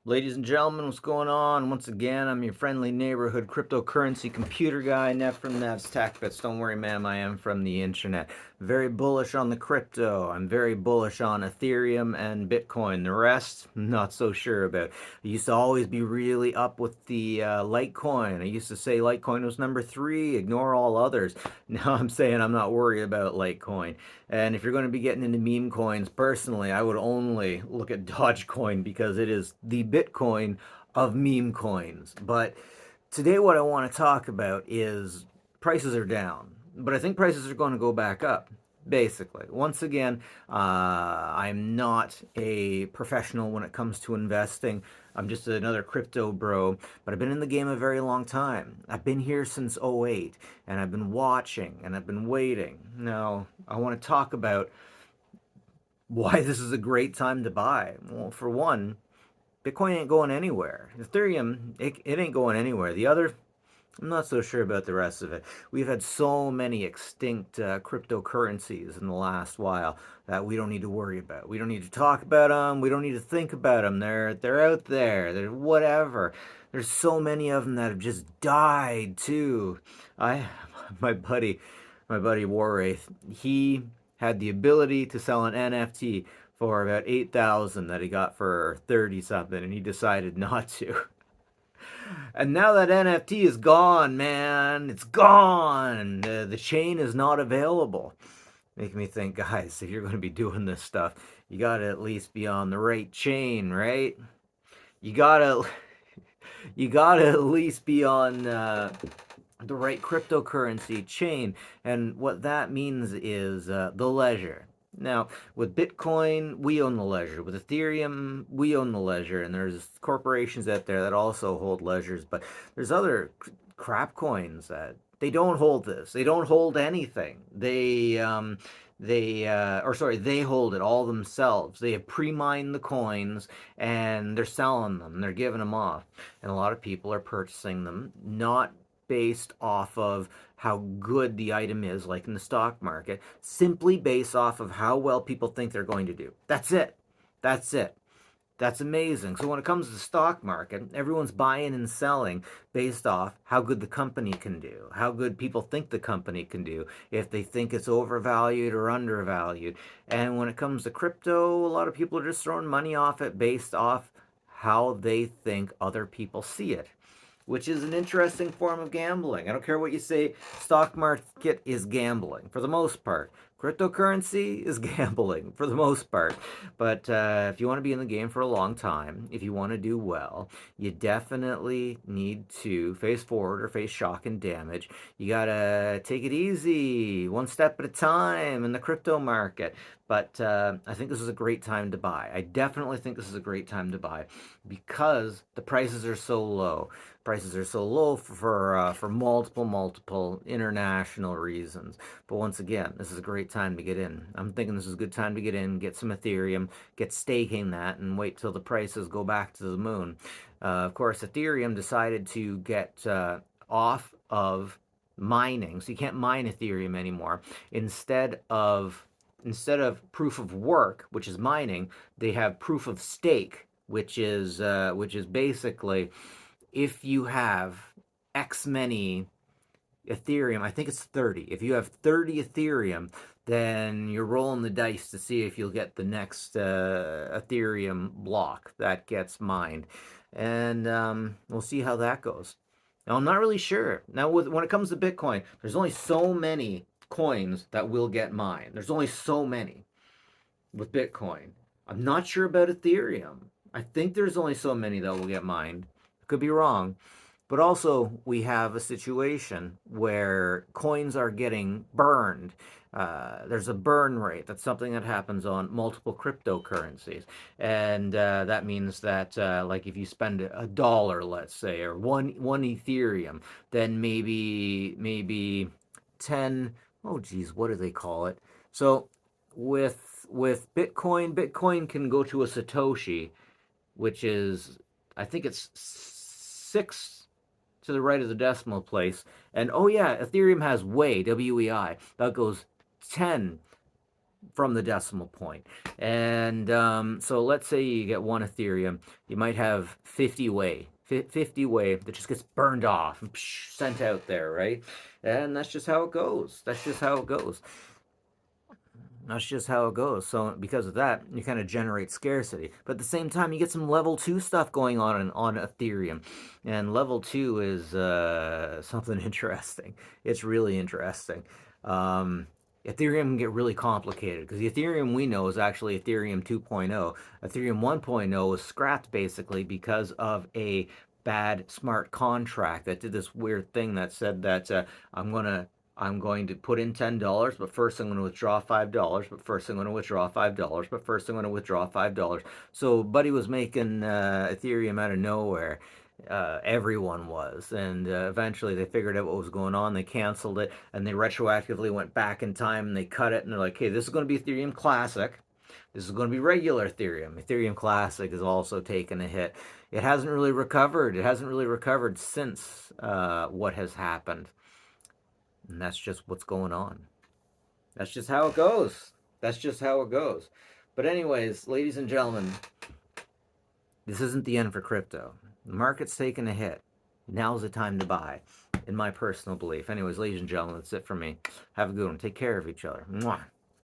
Ladies and gentlemen, what's going on? Once again, I'm your friendly neighborhood cryptocurrency computer guy, Nev from Nev's Tech Bits. Don't worry, ma'am, I am from the internet. Very bullish on the crypto. I'm very bullish on Ethereum and Bitcoin. The rest, not so sure about. I used to always be really up with the Litecoin. I used to say Litecoin was number three, ignore all others. Now I'm saying I'm not worried about Litecoin. And if you're going to be getting into meme coins, personally, I would only look at Dogecoin because it is the Bitcoin of meme coins. But today, what I want to talk about is prices are down, but I think prices are going to go back up. Basically, once again, I'm not a professional when it comes to investing. I'm just another crypto bro, but I've been in the game a very long time. I've been here since '08, and I've been watching and I've been waiting. Now, I want to talk about why this is a great time to buy. Well, for one, Bitcoin ain't going anywhere. Ethereum, it ain't going anywhere. The other, I'm not so sure about the rest of it. We've had so many extinct cryptocurrencies in the last while that we don't need to worry about. We don't need to talk about them. We don't need to think about them. They're out there. They're whatever. There's so many of them that have just died too. I my buddy my buddy Warwraith, he had the ability to sell an NFT for about 8,000 that he got for 30 something, and he decided not to. And now that NFT is gone, man. It's gone. The chain is not available. Make me think, guys, if you're going to be doing this stuff, you got to at least be on the right chain, right? You got to you got to at least be on the right cryptocurrency chain. And what that means is the ledger. Now, with Bitcoin, we own the ledger. With Ethereum, we own the ledger. And there's corporations out there that also hold ledgers. But there's other crap coins that they don't hold this. They don't hold anything. They hold it all themselves. They have pre-mined the coins and they're selling them. They're giving them off. And a lot of people are purchasing them not based off of how good the item is, like in the stock market, simply based off of how well people think they're going to do. That's it. That's it. That's amazing. So when it comes to the stock market, everyone's buying and selling based off how good the company can do, how good people think the company can do, if they think it's overvalued or undervalued. And when it comes to crypto, a lot of people are just throwing money off it based off how they think other people see it, which is an interesting form of gambling. I don't care what you say, stock market is gambling for the most part. Cryptocurrency is gambling for the most part. But if you want to be in the game for a long time, if you want to do well, you definitely need to face forward or face shock and damage. You got to take it easy, one step at a time in the crypto market. But I think this is a great time to buy. I definitely think this is a great time to buy because the prices are so low. Prices are so low for multiple international reasons. But once again, this is a great time to get in. I'm thinking this is a good time to get in, get some Ethereum, get staking that, and wait till the prices go back to the moon. Of course, Ethereum decided to get off of mining, so you can't mine Ethereum anymore. Instead of proof of work, which is mining, they have proof of stake, which is basically if you have X many Ethereum, I think it's 30. If you have 30 Ethereum, then you're rolling the dice to see if you'll get the next Ethereum block that gets mined. And we'll see how that goes. Now, I'm not really sure. Now, when it comes to Bitcoin, there's only so many coins that will get mined. There's only so many with Bitcoin. I'm not sure about Ethereum. I think there's only so many that will get mined. I could be wrong. But also, we have a situation where coins are getting burned. There's a burn rate. That's something that happens on multiple cryptocurrencies. And that means that, like, if you spend $1, let's say, or one Ethereum, then maybe 10, oh, geez, what do they call it? So with Bitcoin can go to a Satoshi, which is, I think it's 6 to the right of the decimal place. And oh yeah, Ethereum has WEI, WEI. That goes 10 from the decimal point. And so let's say you get 1 Ethereum, you might have 50 Wei. 50 Wei that just gets burned off and sent out there, right? And that's just how it goes. That's just how it goes. That's just how it goes. So because of that, you kind of generate scarcity. But at the same time, you get some level 2 stuff going on Ethereum. And level 2 is something interesting. It's really interesting. Um, Ethereum can get really complicated because the Ethereum we know is actually Ethereum 2.0. Ethereum 1.0 was scrapped basically because of a bad smart contract that did this weird thing that said that I'm gonna I'm going to put in $10, but first I'm going to withdraw $5, but first I'm going to withdraw $5, but first I'm going to withdraw $5. So Buddy was making Ethereum out of nowhere. Everyone was. And eventually they figured out what was going on. They canceled it and they retroactively went back in time and they cut it and they're like, hey, this is going to be Ethereum Classic. This is going to be regular Ethereum. Ethereum Classic is also taking a hit. It hasn't really recovered. It hasn't really recovered since what has happened. And that's just what's going on. That's just how it goes. That's just how it goes. But, anyways, ladies and gentlemen, this isn't the end for crypto. The market's taking a hit. Now's the time to buy, in my personal belief. Anyways, ladies and gentlemen, that's it for me. Have a good one. Take care of each other. Mwah.